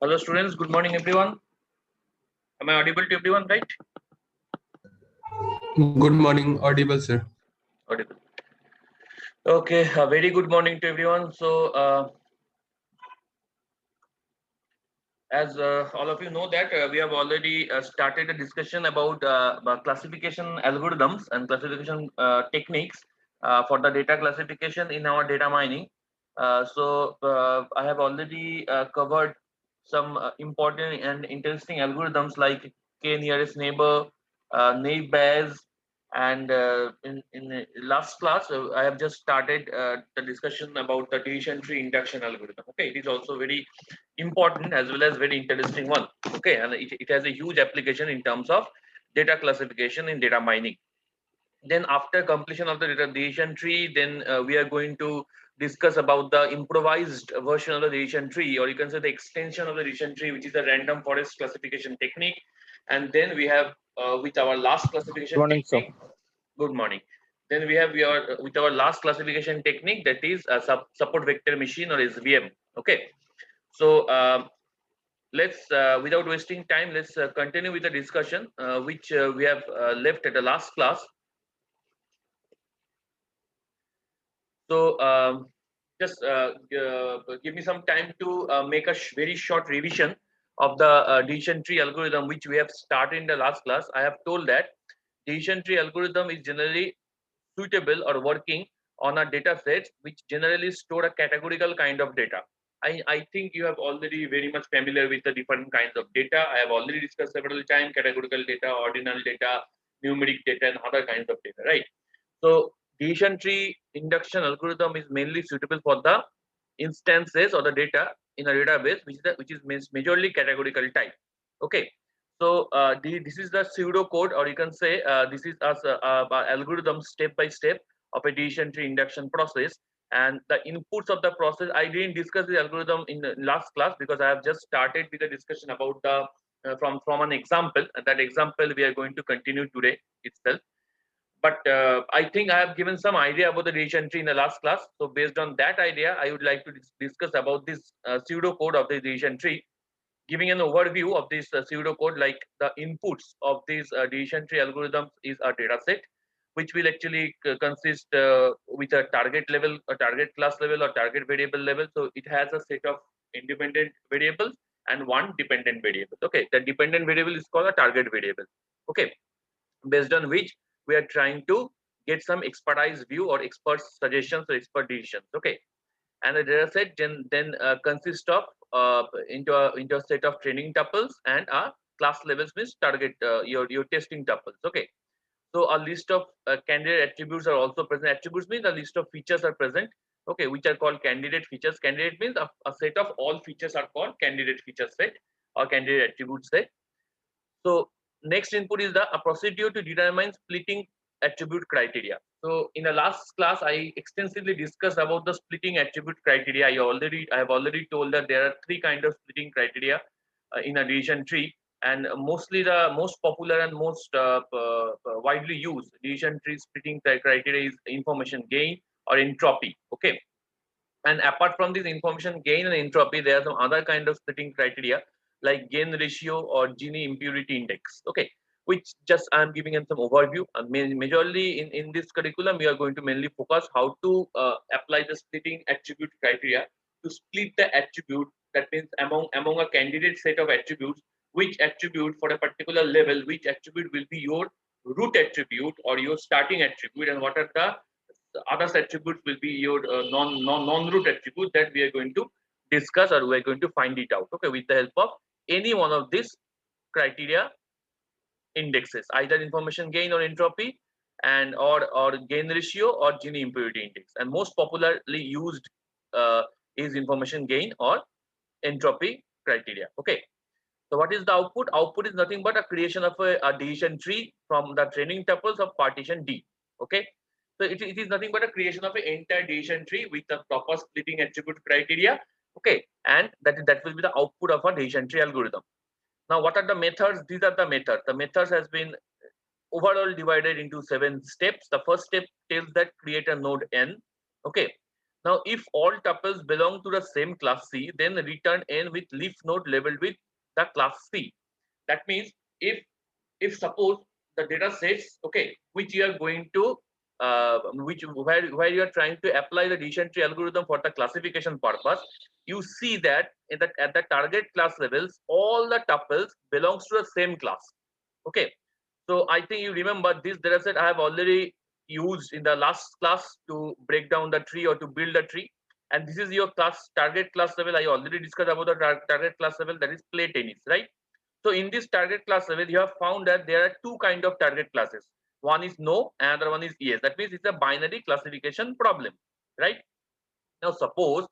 Hello students, good morning everyone. Am I audible to everyone, right? Good morning, audible, sir. Audible. Okay, a very good morning to everyone. As all of you know that we have already started a discussion about classification algorithms and classification techniques for the data classification in our data mining. I have already covered some important and interesting algorithms like k nearest neighbor, naive Bayes, and in the last class I have just started the discussion about the decision tree induction algorithm. Okay, it is also very important as well as very interesting one. Okay, and it has a huge application in terms of data classification in data mining. Then after completion of the data decision tree, then we are going to discuss about the improvised version of the decision tree, or you can say the extension of the decision tree, which is a random forest classification technique. And then we have with our last classification Morning, sir. technique. Good morning. Then we have your with our last classification technique, that is a support vector machine, or SVM. Okay, so let's without wasting time, let's continue with the discussion which we have left at the last class. So just give me some time to make a very short revision of the decision tree algorithm which we have started in the last class. I have told that decision tree algorithm is generally suitable or working on a data set which generally store a categorical kind of data. I think you have already very much familiar with the different kinds of data. I have already discussed several times categorical data, ordinal data, numeric data, and other kinds of data, right? So decision tree induction algorithm is mainly suitable for the instances or the data in a database which is majorly categorical type. Okay. So this is the pseudo code, or you can say this is as algorithm step by step of a decision tree induction process. And the inputs of the process, I didn't discuss the algorithm in the last class because I have just started with the discussion about the from an example, and that example we are going to continue today itself. But I think I have given some idea about the decision tree in the last class. So based on that idea, I would like to discuss about this pseudo code of the decision tree, giving an overview of this pseudo code. Like the inputs of this decision tree algorithms is a data set, which will actually consist with a target level, a target class level, or target variable level. So it has a set of independent variables and one dependent variable. Okay, the dependent variable is called a target variable. Okay, based on which we are trying to get some expertise view or expert suggestions or expert decisions. Okay, and the data set then consists of into a set of training tuples and a class levels means target your testing tuples. Okay, so a list of candidate attributes are also present. Attributes means a list of features are present. Okay, which are called candidate features. Candidate means a set of all features are called candidate feature set or candidate attribute set. So next input is the a procedure to determine splitting attribute criteria. So in the last class, I extensively discussed about the splitting attribute criteria. I have already told that there are three kinds of splitting criteria in a decision tree, and mostly the most popular and most widely used decision tree splitting criteria is information gain or entropy. Okay, and apart from this information gain and entropy, there are some other kind of splitting criteria like gain ratio or Gini impurity index. Okay, which just I'm giving in some overview. Majorly in this curriculum, we are going to mainly focus how to apply the splitting attribute criteria to split the attribute. That means among a candidate set of attributes, which attribute for a particular level, which attribute will be your root attribute or your starting attribute, and what are the other attributes will be your non-root attribute that we are going to discuss, or we are going to find it out. Okay, with the help of any one of these criteria indexes, either information gain or entropy, and or gain ratio or Gini impurity index. And most popularly used is information gain or entropy criteria. Okay, so what is the output? Output is nothing but a creation of a decision tree from the training tuples of partition D. Okay, so it is nothing but a creation of an entire decision tree with the proper splitting attribute criteria. Okay, and that will be the output of a decision tree algorithm. Now, what are the methods? These are the methods. The methods has been overall divided into 7 steps. The first step tells that create a node n. Okay, Now, if all tuples belong to the same class C, then return n with leaf node labeled with the class C. That means if suppose the data sets, okay, which you are going to where you are trying to apply the decision tree algorithm for the classification purpose, you see that at the target class levels, all the tuples belongs to the same class. Okay, so I think you remember this data set I have already used in the last class to break down the tree or to build a tree. And this is your target class level. I already discussed about the target class level, that is play tennis, right? So in this target class level, you have found that there are two kind of target classes. One is no, another one is yes. That means it's a binary classification problem, right? Now suppose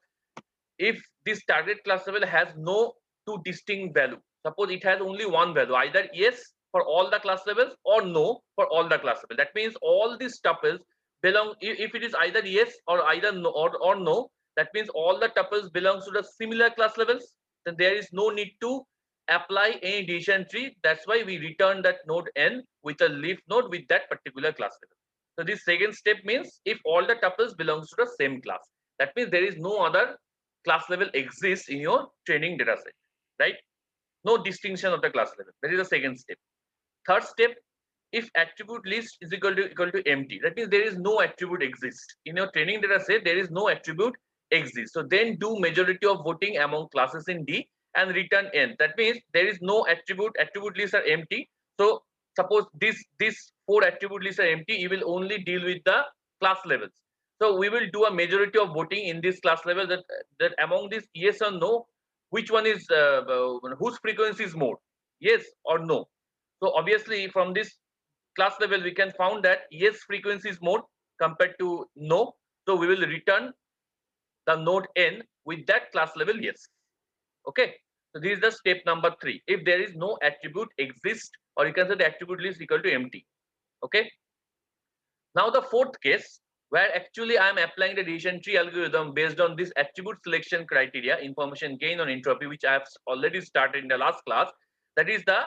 if this target class level has no two distinct value, suppose it has only one value, either yes for all the class levels or no for all the class levels. That means all these tuples belong, if it is either yes or either no or no, that means all the tuples belongs to the similar class levels, then there is no need to apply any decision tree. That's why we return that node n with a leaf node with that particular class level. So this second step means if all the tuples belongs to the same class, that means there is no other class level exists in your training data set, right? No distinction of the class level. That is the second step. Third step, if attribute list is equal to empty, that means there is no attribute exist in your training data set. There is no attribute exist. So then do majority of voting among classes in D and return n. That means there is no attribute lists are empty. So suppose this four attribute lists are empty, you will only deal with the class levels. So we will do a majority of voting in this class level, that among this yes or no, which one is whose frequency is more, yes or no. So obviously from this class level we can found that yes frequency is more compared to no. So we will return the node n with that class level yes. Okay. So this is the step number 3. If there is no attribute exist, or you can say the attribute list equal to empty. Okay. Now the fourth case, where actually I am applying the decision tree algorithm based on this attribute selection criteria, information gain on entropy, which I have already started in the last class. That is the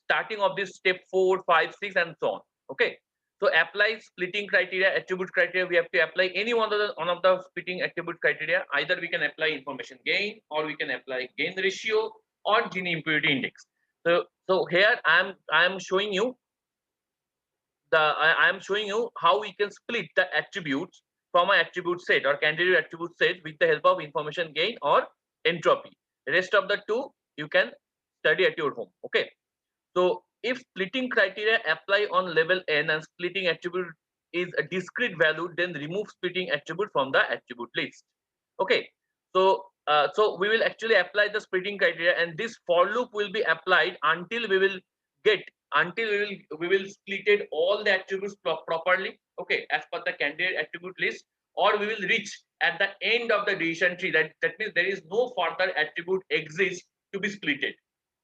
starting of this step 4, 5, 6, and so on. Okay. So apply splitting criteria, attribute criteria. We have to apply any one of the splitting attribute criteria. Either we can apply information gain, or we can apply gain ratio, or Gini impurity index. So here I am showing you I am showing you how we can split the attributes from an attribute set or candidate attribute set with the help of information gain or entropy. The rest of the two you can study at your home. Okay. So if splitting criteria apply on level n and splitting attribute is a discrete value, then remove splitting attribute from the attribute list. Okay. So we will actually apply the splitting criteria, and this for loop will be applied until we will get until we will split it all the attributes properly, okay, as per the candidate attribute list, or we will reach at the end of the decision tree. That means there is no further attribute exists to be splitted.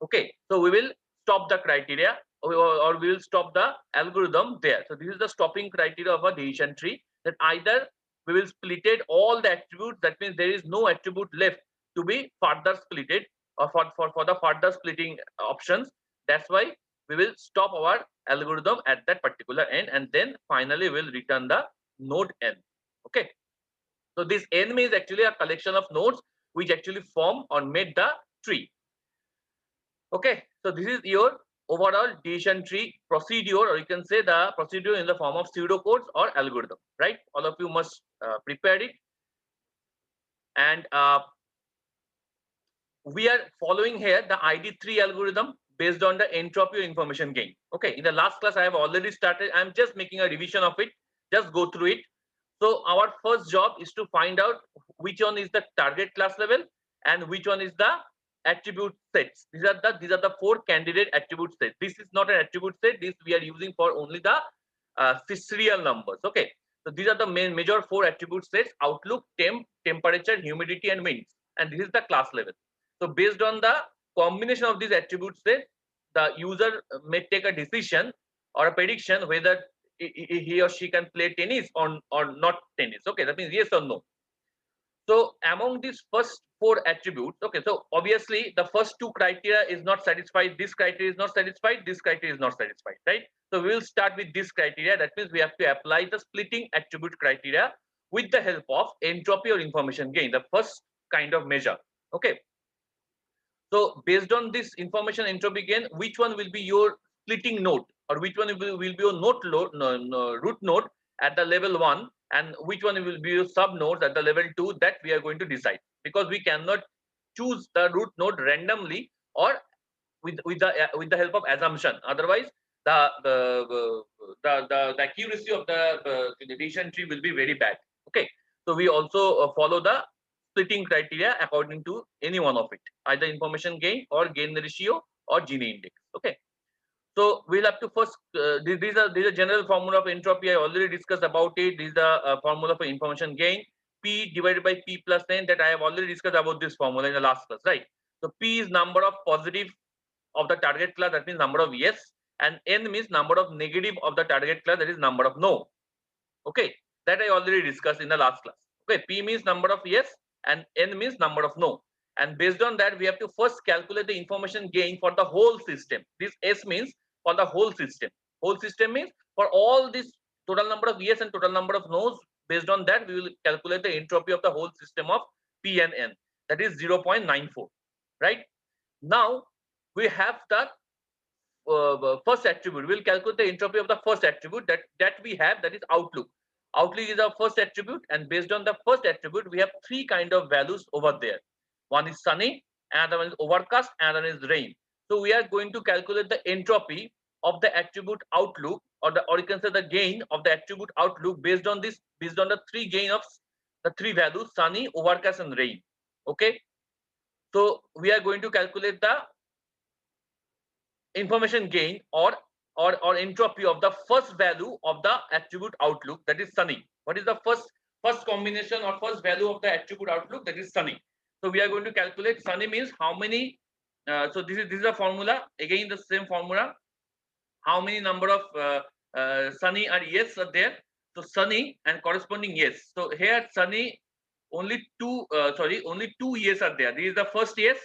Okay, so we will stop the criteria, or we will stop the algorithm there. So this is the stopping criteria of a decision tree, that either we will split it all the attributes, that means there is no attribute left to be further splitted, or for the further splitting options. That's why we will stop our algorithm at that particular end, and then finally we'll return the node n. Okay, so this n is actually a collection of nodes which actually form or made the tree. Okay, so this is your overall decision tree procedure, or you can say the procedure in the form of pseudocodes or algorithm, right? All of you must prepare it, and we are following here the ID3 algorithm based on the entropy information gain. Okay, in the last class I have already started. I'm just making a revision of it. Just go through it. So our first job is to find out which one is the target class level and which one is the attribute sets. These are the 4 candidate attribute sets. This is not an attribute set. This we are using for only the serial numbers. Okay, so these are the major 4 attribute sets: outlook, temp, temperature, humidity, and winds. And this is the class level. So based on the combination of these attributes, the user may take a decision or a prediction whether he or she can play tennis or not tennis. Okay, that means yes or no. So among these first 4 attributes, okay, so obviously the first 2 criteria is not satisfied. This criteria is not satisfied. This criteria is not satisfied, right? So we will start with this criteria. That means we have to apply the splitting attribute criteria with the help of entropy or information gain, the first kind of measure. Okay. So based on this information entropy gain, which one will be your splitting node, or which one will be your root node at the level 1, and which one will be your sub nodes at the level 2, that we are going to decide, because we cannot choose the root node randomly or with the help of assumption. Otherwise, the accuracy of the decision tree will be very bad. Okay, so we also follow the splitting criteria according to any one of it, either information gain or gain ratio or Gini index. Okay, so we'll have to first these are general formula of entropy. I already discussed about it. This is the formula for information gain, P divided by P plus n, that I have already discussed about this formula in the last class, right? So P is number of positive of the target class, that means number of yes, and n means number of negative of the target class, that is number of no. Okay, that I already discussed in the last class. Okay, P means number of yes and n means number of no, and based on that we have to first calculate the information gain for the whole system. This S means for the whole system. Whole system means for all this total number of yes and total number of no's. Based on that we will calculate the entropy of the whole system of P and N, that is 0.94. Right now we have the first attribute. We'll calculate the entropy of the first attribute that we have, that is outlook. Outlook is our first attribute, and based on the first attribute we have three kind of values over there. One is sunny, another one is overcast, another is rain. So we are going to calculate the entropy of the attribute outlook, or you can say the gain of the attribute outlook based on the three gain of the three values, sunny, overcast and rain. Okay, so we are going to calculate the information gain or entropy of the first value of the attribute outlook, that is sunny. What is the first combination or first value of the attribute outlook? That is sunny. So we are going to calculate sunny means how many. So this is a formula, again the same formula. How many number of sunny or yes are there? So sunny and corresponding yes. So here sunny only two yes are there. This is the first yes.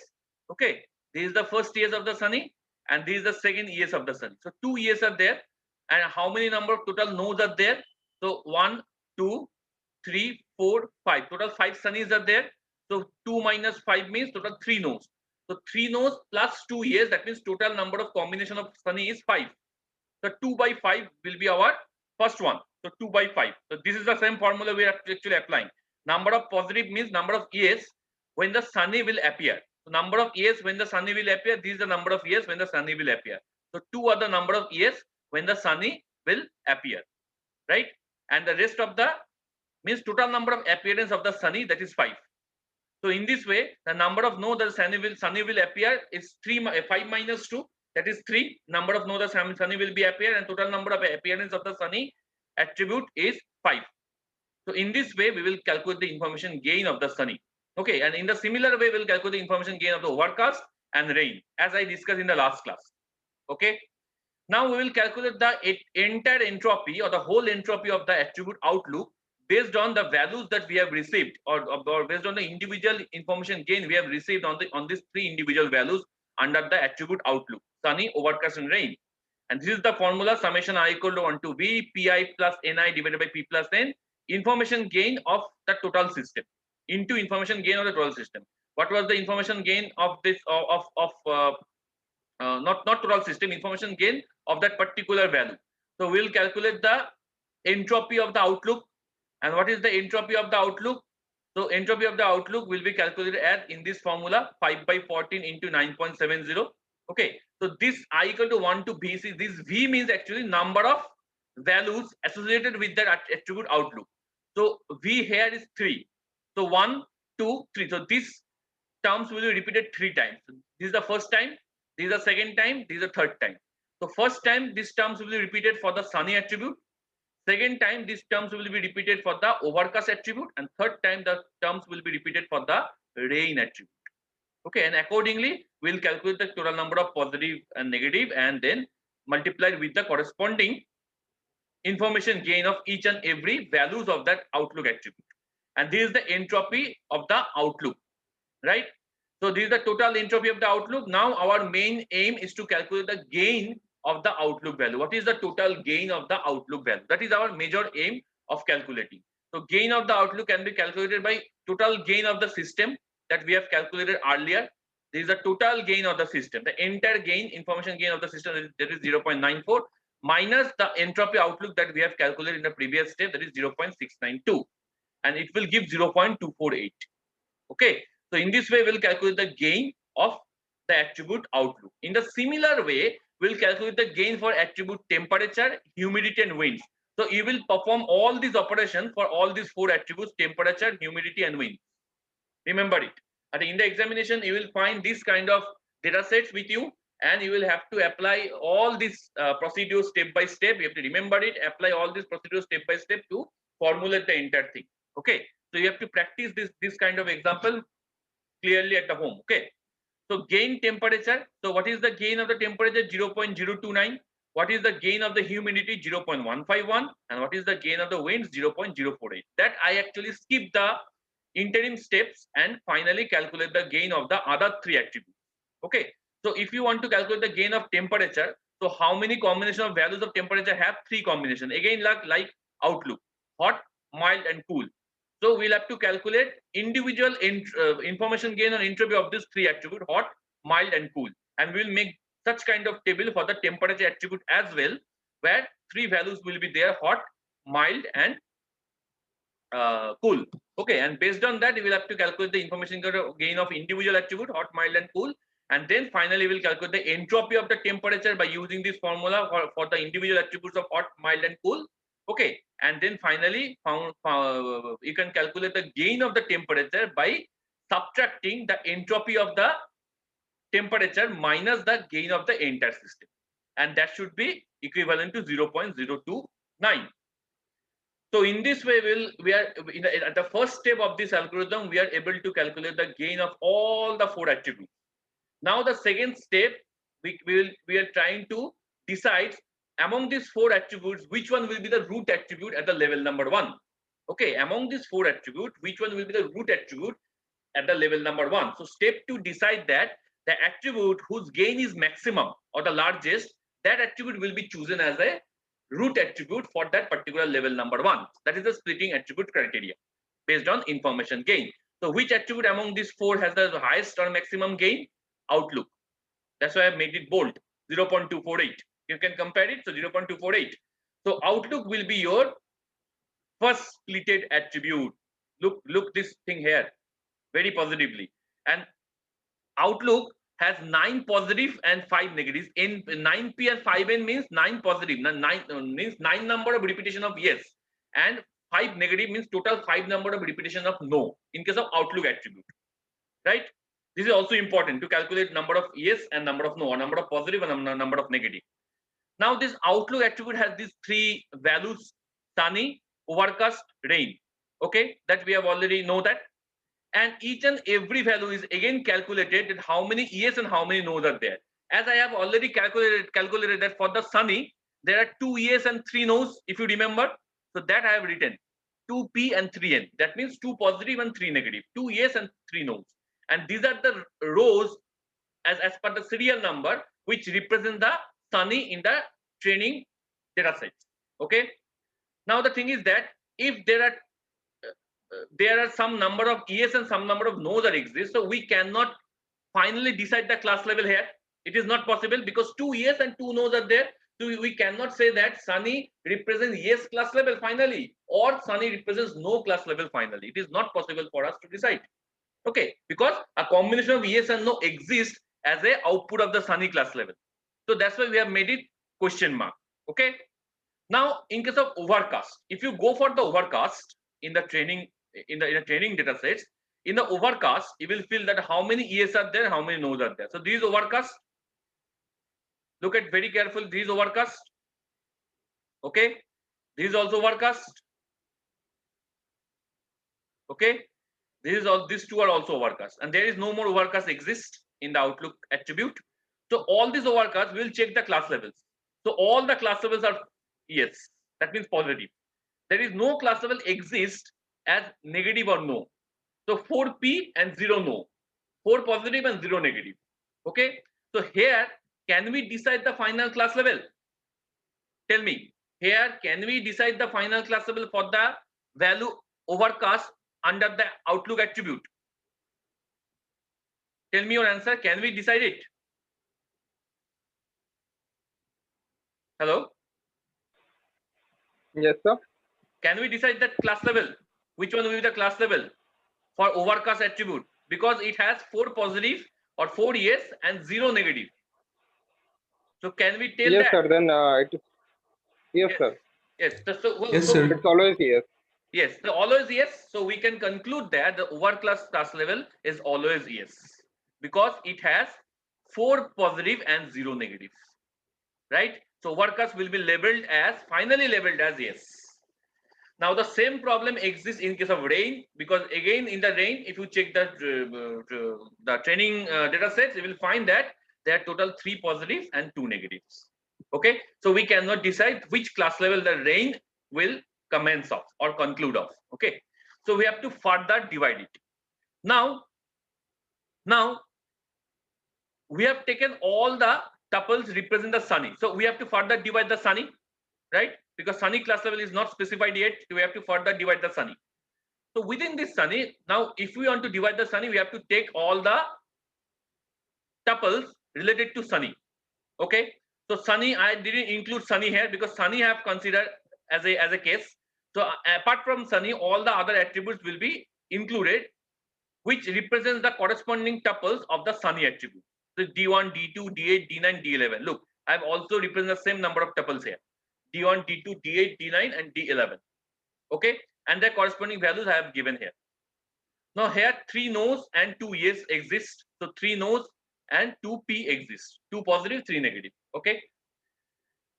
Okay, this is the first yes of the sunny, and this is the second yes of the sunny. So two yes are there, and how many number of total nodes are there? So 1, 2, 3, 4, 5. Total 5 sunnies are there. So 2 minus 5 means total 3 nodes. So 3 nodes plus 2 yes, that means total number of combination of sunny is 5. So 2 by 5 will be our first one. So 2 by 5. So this is the same formula we are actually applying. Number of positive means number of yes when the sunny will appear. So number of yes when the sunny will appear. This is the number of yes when the sunny will appear. So 2 are the number of yes when the sunny will appear, right? And the rest of the means total number of appearance of the sunny, that is 5. So in this way, the number of no the sunny will appear is 5 minus 2. That is 3. Number of no the sunny will be appear, and total number of appearance of the sunny attribute is 5. So in this way, we will calculate the information gain of the sunny. Okay, and in the similar way, we'll calculate the information gain of the overcast and rain, as I discussed in the last class. Okay. Now we will calculate the entire entropy or the whole entropy of the attribute outlook based on the values that we have received, or based on the individual information gain we have received on these three individual values under the attribute outlook: sunny, overcast and rain. And this is the formula: summation I equal to 1 to V Pi plus Ni divided by P plus N, information gain of the total system into information gain of the total system. What was the information gain of this not total system, information gain of that particular value? So we'll calculate the entropy of the outlook. And what is the entropy of the outlook? So entropy of the outlook will be calculated as in this formula: 5 by 14 into 9.70. Okay, so this I equal to 1 to VC. This V means actually number of values associated with that attribute outlook. So V here is 3. So 1, 2, 3. So these terms will be repeated 3 times. So this is the first time, this is the second time, this is the third time. So first time these terms will be repeated for the sunny attribute. Second time these terms will be repeated for the overcast attribute, and third time the terms will be repeated for the rain attribute. Okay, and accordingly we'll calculate the total number of positive and negative, and then multiply with the corresponding information gain of each and every values of that outlook attribute. And this is the entropy of the outlook, right? So this is the total entropy of the outlook. Now our main aim is to calculate the gain of the outlook value. What is the total gain of the outlook value? That is our major aim of calculating. So gain of the outlook can be calculated by total gain of the system that we have calculated earlier. This is the total gain of the system. The entire gain, information gain of the system, that is 0.94 minus the entropy outlook that we have calculated in the previous step, that is 0.692, and it will give 0.248. Okay, so in this way we'll calculate the gain of the attribute outlook. In the similar way, we'll calculate the gain for attribute temperature, humidity, and winds. So you will perform all these operations for all these four attributes: temperature, humidity, and wind. Remember it. And in the examination, you will find this kind of data sets with you, and you will have to apply all these procedures step by step. You have to remember it, apply all these procedures step by step to formulate the entire thing. Okay, so you have to practice this kind of example clearly at the home. Okay, so gain temperature. So what is the gain of the temperature? 0.029. What is the gain of the humidity? 0.151. And what is the gain of the winds? 0.048. That I actually skip the interim steps and finally calculate the gain of the other three attributes. Okay, so if you want to calculate the gain of temperature, so how many combination of values of temperature have? Three combination. Again, like outlook: hot, mild, and cool. So we'll have to calculate individual information gain on entropy of these three attributes: hot, mild, and cool. And we'll make such kind of table for the temperature attribute as well, where three values will be there: hot, mild, and cool. Okay, and based on that, we will have to calculate the information gain of individual attribute: hot, mild, and cool. And then finally, we'll calculate the entropy of the temperature by using this formula for the individual attributes of hot, mild, and cool. Okay, and then finally, you can calculate the gain of the temperature by subtracting the entropy of the temperature minus the gain of the entire system, and that should be equivalent to 0.029. So in this way, at the first step of this algorithm, we are able to calculate the gain of all the four attributes. Now the second step, we are trying to decide among these four attributes which one will be the root attribute at the level number 1. Okay, among these four attributes, which one will be the root attribute at the level number 1? So step 2 decide that the attribute whose gain is maximum or the largest, that attribute will be chosen as a root attribute for that particular level number 1. That is the splitting attribute criteria based on information gain. So which attribute among these four has the highest or maximum gain? Outlook. That's why I made it bold, 0.248. You can compare it, so 0.248. So outlook will be your first splitted attribute. Look this thing here very positively. And outlook has 9 positive and 5 negatives. In 9p and 5n means 9 positive. 9 means 9 number of repetition of yes, and 5 negative means total 5 number of repetition of no in case of outlook attribute, right? This is also important to calculate number of yes and number of no, or number of positive and number of negative. Now this outlook attribute has these three values: sunny, overcast, rain. Okay, that we have already know that. And each and every value is again calculated that how many yes and how many no's are there. As I have already calculated that for the sunny, there are 2 yes and 3 no's, if you remember. So that I have written 2p and 3n. That means 2 positive and 3 negative, 2 yes and 3 no's. And these are the rows as per the serial number which represent the sunny in the training data sets. Okay. Now the thing is that if there are some number of yes and some number of no's that exist, so we cannot finally decide the class level here. It is not possible because 2 yes and 2 no's are there. So we cannot say that sunny represents yes class level finally, or sunny represents no class level finally. It is not possible for us to decide. Okay, because a combination of yes and no exists as a output of the sunny class level. So that's why we have made it question mark. Okay. Now in case of overcast, if you go for the overcast in the training training data sets, in the overcast you will feel that how many yes are there, how many no's are there. So these overcast, look at very careful, these overcast. Okay, this is also overcast. Okay, these two are also overcast, and there is no more overcast exist in the outlook attribute. So all these overcasts will check the class levels. So all the class levels are yes, that means positive. There is no class level exist as negative or no. So 4p and 0 no, 4 positive and 0 negative. Okay, so here can we decide the final class level? Tell me, here can we decide the final class level for the value overcast under the outlook attribute? Tell me your answer. Can we decide it? Hello? Yes, sir. Can we decide that class level? Which one will be the class level for overcast attribute? Because it has 4 positive or 4 yes and 0 negative. So can we tell Yes, that? sir. Then yes, Yes. sir. Yes. Yes, sir. It's always yes. Yes. So always yes. So we can conclude that the overcast class level is always yes because it has 4 positive and 0 negatives. Right? So overcast will be labeled as finally labeled as yes. Now the same problem exists in case of rain because again in the rain, if you check the training data sets, you will find that there are total 3 positives and 2 negatives. Okay, so we cannot decide which class level the rain will commence of or conclude of. Okay, so we have to further divide it. Now we have taken all the tuples represent the sunny. So we have to further divide the sunny, right? Because sunny class level is not specified yet. We have to further divide the sunny. So within this sunny, now if we want to divide the sunny, we have to take all the tuples related to sunny. Okay. So sunny, I didn't include sunny here because sunny I have considered as a case. So apart from sunny, all the other attributes will be included, which represents the corresponding tuples of the sunny attribute. So D1, D2, D8, D9, D11. Look, I have also represented the same number of tuples here. D1, D2, D8, D9, and D11. Okay, and their corresponding values I have given here. Now here 3 no's and 2 yes exist. So 3 no's and 2 p exist. 2 positive, 3 negative. Okay.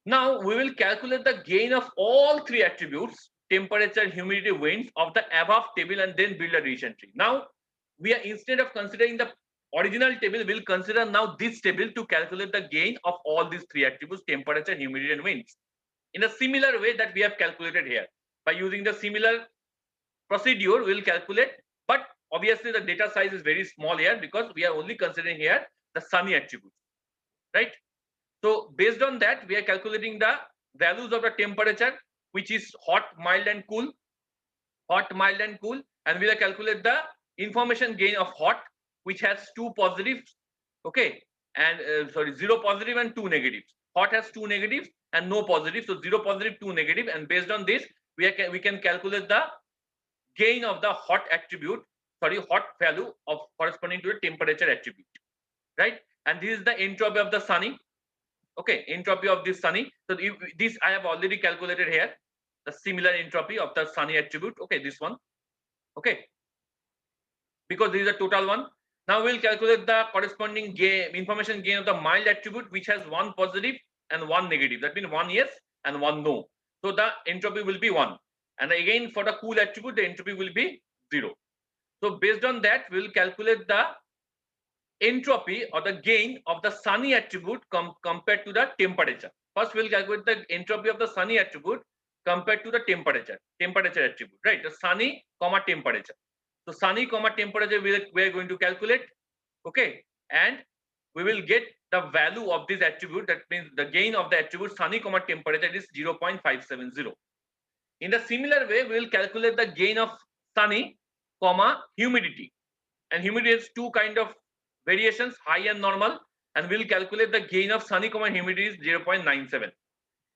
Now we will calculate the gain of all 3 attributes, temperature, humidity, winds of the above table and then build a decision tree. Now we are, instead of considering the original table, we'll consider now this table to calculate the gain of all these 3 attributes, temperature, humidity, and winds, in a similar way that we have calculated here. By using the similar procedure, we'll calculate, but obviously the data size is very small here because we are only considering here the sunny attributes, right? So based on that, we are calculating the values of the temperature, which is hot, mild, and cool. Hot, mild, and cool, and we'll calculate the information gain of hot, which has 2 positives, okay, and 0 positive and 2 negatives. Hot has 2 negatives and no positive, so 0 positive, 2 negative, and based on this, we can calculate the gain of the hot attribute, hot value of corresponding to the temperature attribute, right? And this is the entropy of the sunny. Okay, entropy of this sunny. So if this I have already calculated here, the similar entropy of the sunny attribute. Okay, this one. Okay, because this is a total one. Now we'll calculate the corresponding gain, information gain of the mild attribute, which has 1 positive and 1 negative. That means 1 yes and 1 no. So the entropy will be 1. And again, for the cool attribute, the entropy will be 0. So based on that, we will calculate the entropy or the gain of the sunny attribute compared to the temperature. First, we will calculate the entropy of the sunny attribute compared to the temperature attribute, right? The sunny comma temperature. So sunny comma temperature we are going to calculate, okay, and we will get the value of this attribute. That means the gain of the attribute sunny comma temperature is 0.570. In the similar way, we will calculate the gain of sunny comma humidity, and humidity has 2 kind of variations, high and normal, and we'll calculate the gain of sunny comma humidity is 0.97.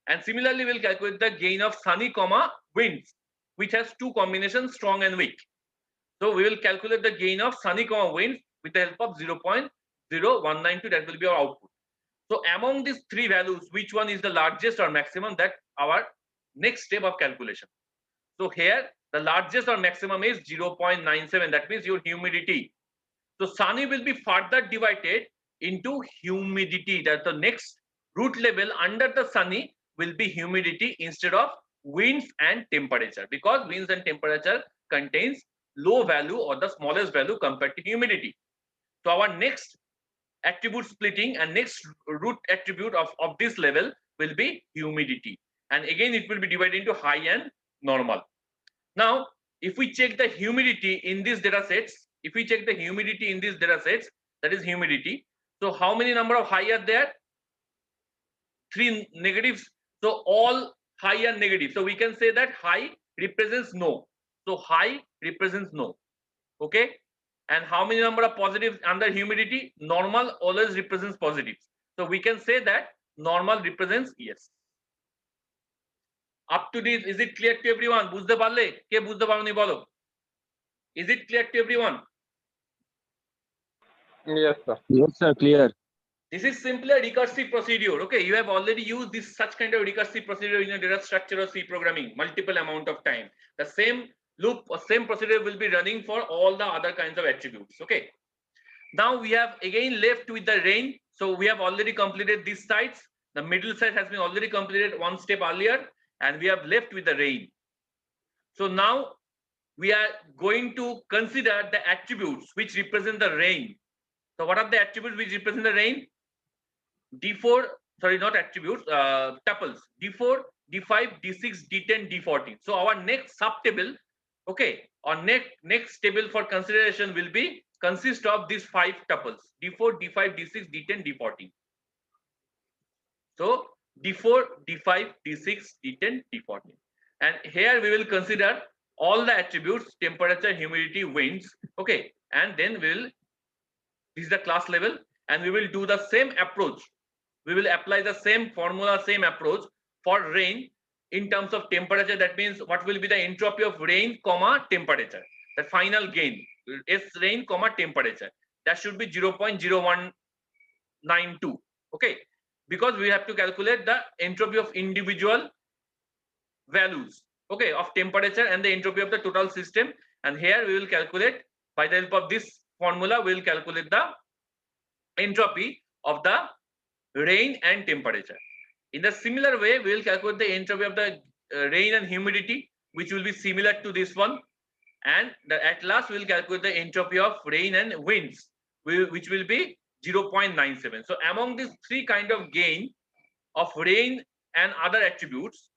And similarly, we'll calculate the gain of sunny comma winds, which has 2 combinations, strong and weak. So we will calculate the gain of sunny comma winds with the help of 0.0192. That will be our output. So among these 3 values, which one is the largest or maximum? That our next step of calculation. So here the largest or maximum is 0.97. That means your humidity. So sunny will be further divided into humidity. That the next root level under the sunny will be humidity instead of winds and temperature, because winds and temperature contains low value or the smallest value compared to humidity. So our next attribute splitting and next root attribute of this level will be humidity. And again, it will be divided into high and normal. Now, if we check the humidity in these data sets, that is humidity. So how many number of high are there? 3 negatives. So all high are negative. So we can say that high represents no. So high represents no. Okay. And how many number of positives under humidity? Normal always represents positives. So we can say that normal represents yes. Up to this, is it clear to everyone? বুঝতে পারলে? কে বুঝতে পারোনি বলো? Is it clear to everyone? Yes, sir. Yes, sir, clear. This is simply a recursive procedure. Okay, you have already used this such kind of recursive procedure in your data structure or C programming multiple amount of time. The same loop or same procedure will be running for all the other kinds of attributes. Okay. Now we have again left with the range. So we have already completed these sites. The middle side has been already completed one step earlier, and we have left with the range. So now we are going to consider the attributes which represent the range. So what are the attributes which represent the range? D4, sorry, not attributes, tuples, D4, D5, D6, D10, D14. So our next subtable, okay, or next table for consideration will be consist of these 5 tuples, D4, D5, D6, D10, D14. So D4, D5, D6, D10, D14. And here we will consider all the attributes, temperature, humidity, winds, okay, and then we will, this is the class level, and we will do the same approach. We will apply the same formula, same approach for rain in terms of temperature. That means what will be the entropy of rain, comma, temperature. The final gain, S rain, comma, temperature. That should be 0.0192. Okay, because we have to calculate the entropy of individual values, okay, of temperature and the entropy of the total system. And here we will calculate by the help of this formula, we will calculate the entropy of the rain and temperature. In the similar way, we will calculate the entropy of the rain and humidity, which will be similar to this one. And at last, we will calculate the entropy of rain and winds, which will be 0.97. So among these 3 kind of gain of rain and other attributes,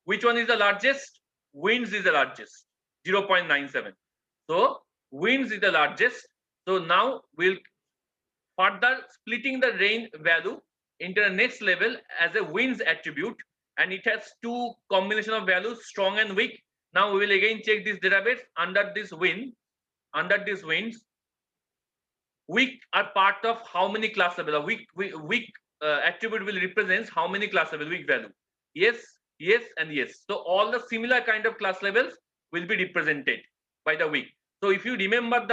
which one is the largest? Winds is the largest, 0.97. So winds is the largest. So now we'll further splitting the rain value into the next level as a winds attribute, and it has 2 combination of values, strong and weak. Now we will again check this database under this wind. Under this winds, weak are part of how many class level? A weak attribute will represent how many class level, weak value? Yes, yes, and yes. So all the similar kind of class levels will be represented by the weak. So if you remember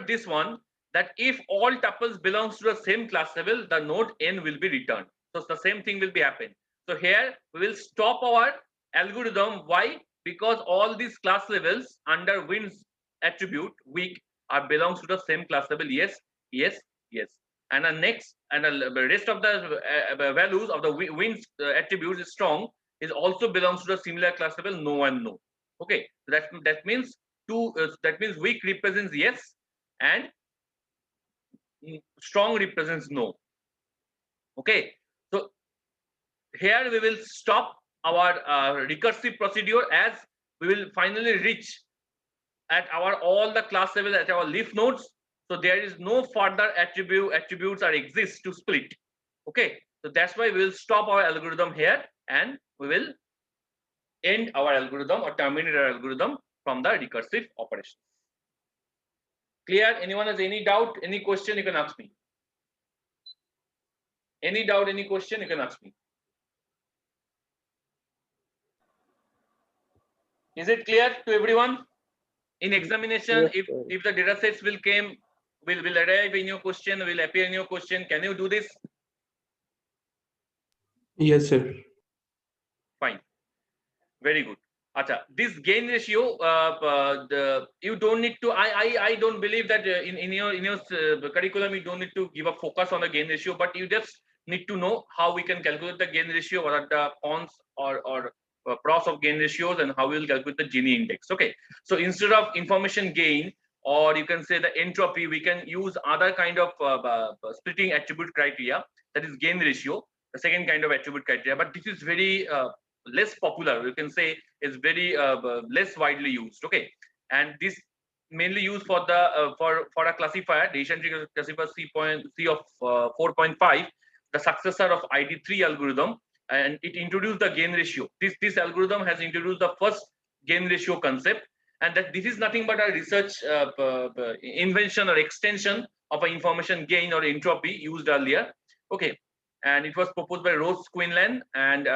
this one, that if all tuples belongs to the same class level, the node n will be returned. So the same thing will be happen. So here we will stop our algorithm. Why? Because all these class levels under winds attribute weak are belongs to the same class level. Yes, yes, yes. And the next and the rest of the values of the winds attributes is strong is also belongs to the similar class level, no and no. Okay, so that means that means weak represents yes and strong represents no. Okay, so here we will stop our recursive procedure as we will finally reach at our all the class level at our leaf nodes. So there is no further attributes or exist to split. Okay, so that's why we will stop our algorithm here and we will end our algorithm or terminate our algorithm from the recursive operations. Clear? Anyone has any doubt, any question, you can ask me. Any doubt, any question, you can ask me. Is it clear to everyone? In examination, Yes, if the data sets will arrive in your question, will appear in your question, can you do this? Yes, sir. Fine. Very good. Acha, this gain ratio, you don't need to. I don't believe that in your curriculum you don't need to give a focus on the gain ratio, but you just need to know how we can calculate the gain ratio, what are the cons or pros of gain ratios, and how we will calculate the Gini index. Okay, so instead of information gain, or you can say the entropy, we can use other kind of splitting attribute criteria, that is gain ratio, the second kind of attribute criteria. But this is very less popular, you can say is very less widely used. Okay, and this mainly used for the for a classifier, decision tree classifier C of 4.5, the successor of ID3 algorithm, and it introduced the gain ratio. This algorithm has introduced the first gain ratio concept, and that this is nothing but a research invention or extension of an information gain or entropy used earlier. Okay, and it was proposed by Rose Quinlan, and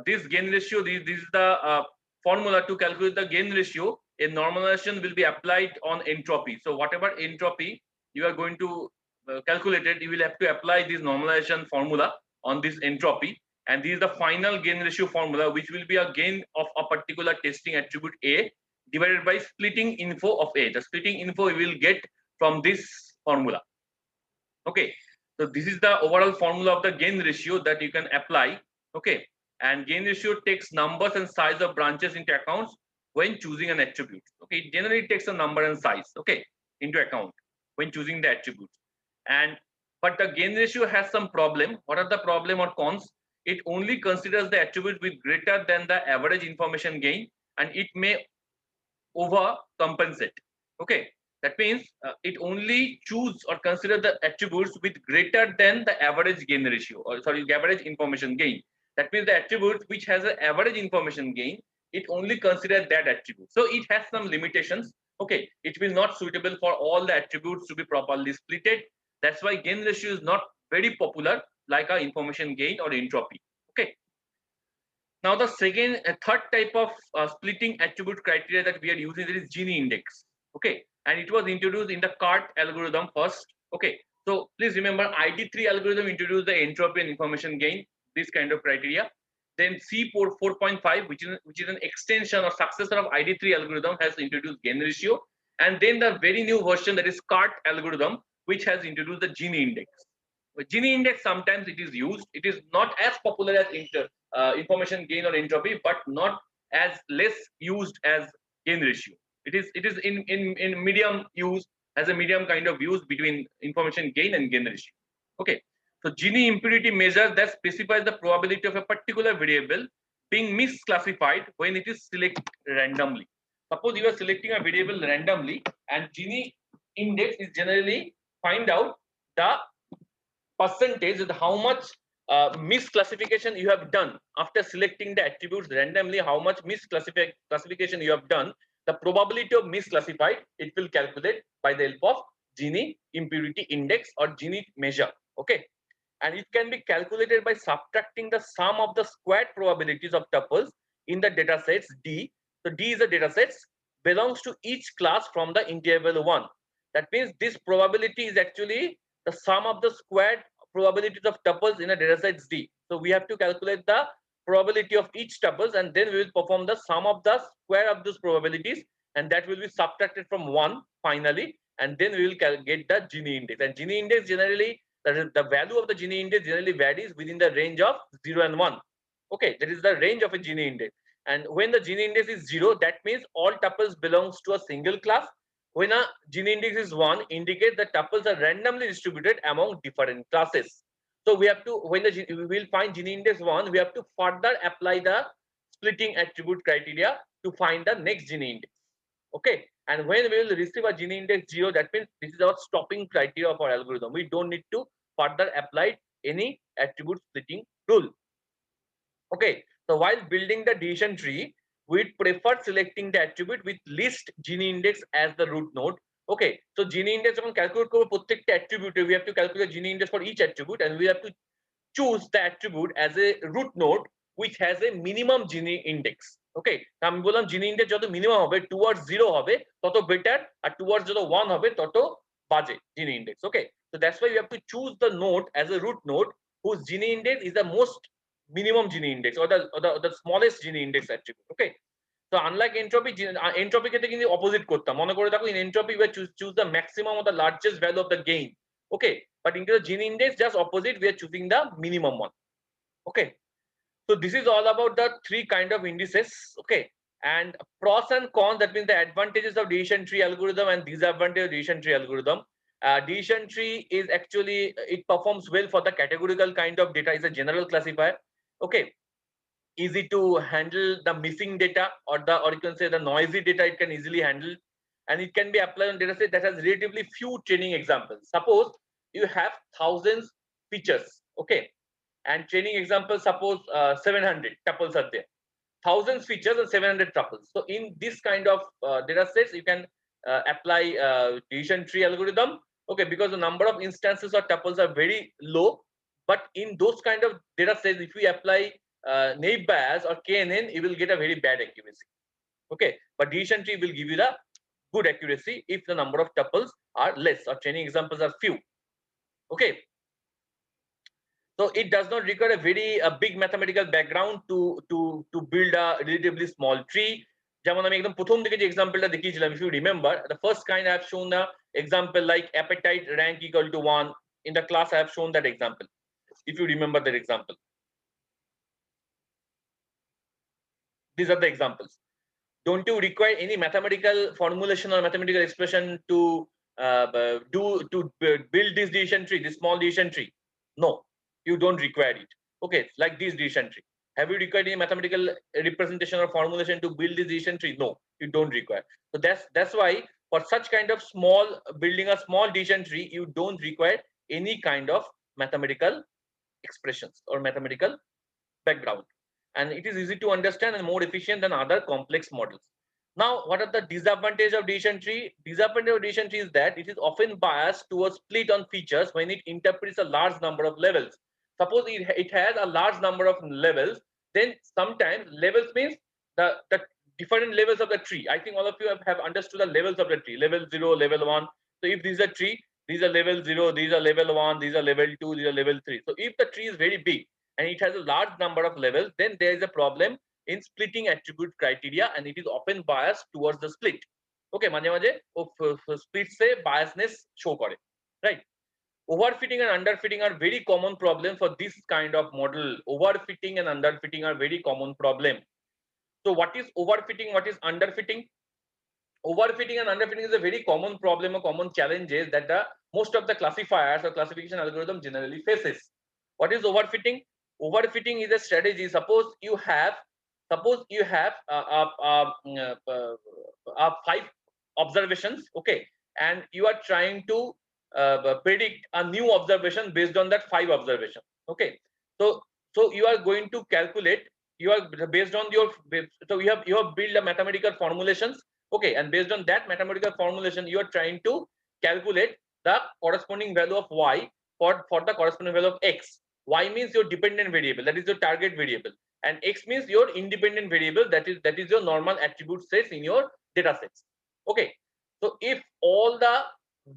this gain ratio, this is the formula to calculate the gain ratio. A normalization will be applied on entropy. So whatever entropy you are going to calculate it, you will have to apply this normalization formula on this entropy, and this is the final gain ratio formula, which will be a gain of a particular testing attribute A divided by splitting info of A. The splitting info we will get from this formula. Okay, so this is the overall formula of the gain ratio that you can apply. Okay, and gain ratio takes numbers and size of branches into accounts when choosing an attribute. Okay, it generally takes a number and size, okay, into account when choosing the attributes. And but the gain ratio has some problem. What are the problem or cons? It only considers the attribute with greater than the average information gain, and it may overcompensate. Okay, that means it only choose or consider the attributes with greater than the average gain ratio, or sorry, average information gain. That means the attribute which has an average information gain, it only considers that attribute. So it has some limitations. Okay, it will not suitable for all the attributes to be properly splitted. That's why gain ratio is not very popular like a information gain or entropy. Okay. Now the third type of splitting attribute criteria that we are using is Gini index. Okay, and it was introduced in the CART algorithm first. Okay, so please remember ID3 algorithm introduced the entropy and information gain, this kind of criteria. Then C4 4.5, which is an extension or successor of ID3 algorithm, has introduced gain ratio, and then the very new version, that is CART algorithm, which has introduced the Gini index. But Gini index, sometimes it is used. It is not as popular as information gain or entropy, but not as less used as gain ratio. It is in medium use, as a medium kind of use between information gain and gain ratio. Okay, so Gini impurity measure that specifies the probability of a particular variable being misclassified when it is selected randomly. Suppose you are selecting a variable randomly, and Gini index is generally find out the percentage of how much misclassification you have done after selecting the attributes randomly. How much misclassification you have done, the probability of misclassified, it will calculate by the help of Gini impurity index or Gini measure. Okay, and it can be calculated by subtracting the sum of the squared probabilities of tuples in the data sets D. So D is the data sets belongs to each class from the interval 1. That means this probability is actually the sum of the squared probabilities of tuples in a data set D. So we have to calculate the probability of each tuples, and then we will perform the sum of the square of those probabilities, and that will be subtracted from 1 finally, and then we will get the Gini index. And Gini index generally, the value of the Gini index generally varies within the range of 0 and 1. Okay, that is the range of a Gini index. And when the Gini index is 0, that means all tuples belongs to a single class. When a Gini index is 1, indicate that tuples are randomly distributed among different classes. So we have to, when we will find Gini index 1, we have to further apply the splitting attribute criteria to find the next Gini index. Okay, and when we will receive a Gini index 0, that means this is our stopping criteria of our algorithm. We don't need to further apply any attribute splitting rule. Okay, so while building the decision tree, we prefer selecting the attribute with least Gini index as the root node. Okay, so Gini index যখন calculate করব প্রত্যেকটা attribute, we have to calculate Gini index for each attribute, and we have to choose the attribute as a root node which has a minimum Gini index. Okay, আমি বললাম Gini index যত minimum হবে towards 0 হবে তত better, আর towards যত 1 হবে তত বাজে Gini index. Okay, so that's why you have to choose the node as a root node whose Gini index is the most minimum Gini index, or the smallest Gini index attribute. Okay, so unlike entropy, entropy ক্ষেত্রে কিন্তু opposite করতাম, মনে করে দেখো, in entropy we choose the maximum or the largest value of the gain. Okay, but in the Gini index, just opposite, we are choosing the minimum one. Okay, so this is all about the three kind of indices. Okay, and pros and cons, that means the advantages of decision tree algorithm and disadvantage of decision tree algorithm. Decision tree is actually, it performs well for the categorical kind of data, is a general classifier. Okay, easy to handle the missing data, or you can say the noisy data, it can easily handle, and it can be applied on data set that has relatively few training examples. Suppose you have thousands features. Okay, and training example, suppose 700 tuples are there, thousands features and 700 tuples. So in this kind of data sets, you can apply decision tree algorithm. Okay, because the number of instances or tuples are very low. But in those kind of data sets, if we apply naive Bayes or KNN, you will get a very bad accuracy. Okay, but decision tree will give you the good accuracy if the number of tuples are less or training examples are few. Okay, so it does not require a very big mathematical background to build a relatively small tree. যেমন আমি একদম প্রথম দিকে যে এক্সাম্পলটা দেখিয়েছিলাম, if you remember the first kind I have shown the example like appetite rank equal to 1. In the class I have shown that example, if you remember that example. These are the examples. Don't you require any mathematical formulation or mathematical expression to build this decision tree, this small decision tree? No, you don't require it. Okay, like this decision tree. Have you required any mathematical representation or formulation to build this decision tree? No, you don't require. So that's why for such kind of small building a small decision tree, you don't require any kind of mathematical expressions or mathematical background. And it is easy to understand and more efficient than other complex models. Now, what are the disadvantages of decision tree? Disadvantage of decision tree is that it is often biased towards split on features when it interprets a large number of levels. Suppose it has a large number of levels, then sometimes levels means the different levels of the tree. I think all of you have understood the levels of the tree, level 0, level 1. So if this is a tree, these are level 0, these are level 1, these are level 2, these are level 3. So if the tree is very big and it has a large number of levels, then there is a problem in splitting attribute criteria, and it is often biased towards the split. Okay, মাঝে মাঝে split se biasness show করে, right? Overfitting and underfitting are very common problem for this kind of model. Overfitting and underfitting are very common problem. So what is overfitting, what is underfitting? Overfitting and underfitting is a very common problem or common challenges that the most of the classifiers or classification algorithm generally faces. What is overfitting? Overfitting is a strategy. Suppose you have 5 observations, okay, and you are trying to predict a new observation based on that 5 observation. Okay, so you are going to calculate, you are based on your, so you have built a mathematical formulations. Okay, and based on that mathematical formulation, you are trying to calculate the corresponding value of y for the corresponding value of x. Y means your dependent variable, that is your target variable, and x means your independent variable, that is your normal attribute sets in your data sets. Okay, so if all the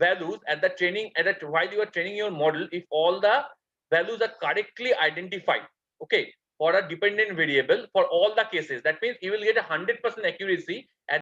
values at the training, while you are training your model, if all the values are correctly identified, okay, for a dependent variable for all the cases, that means you will get 100% accuracy at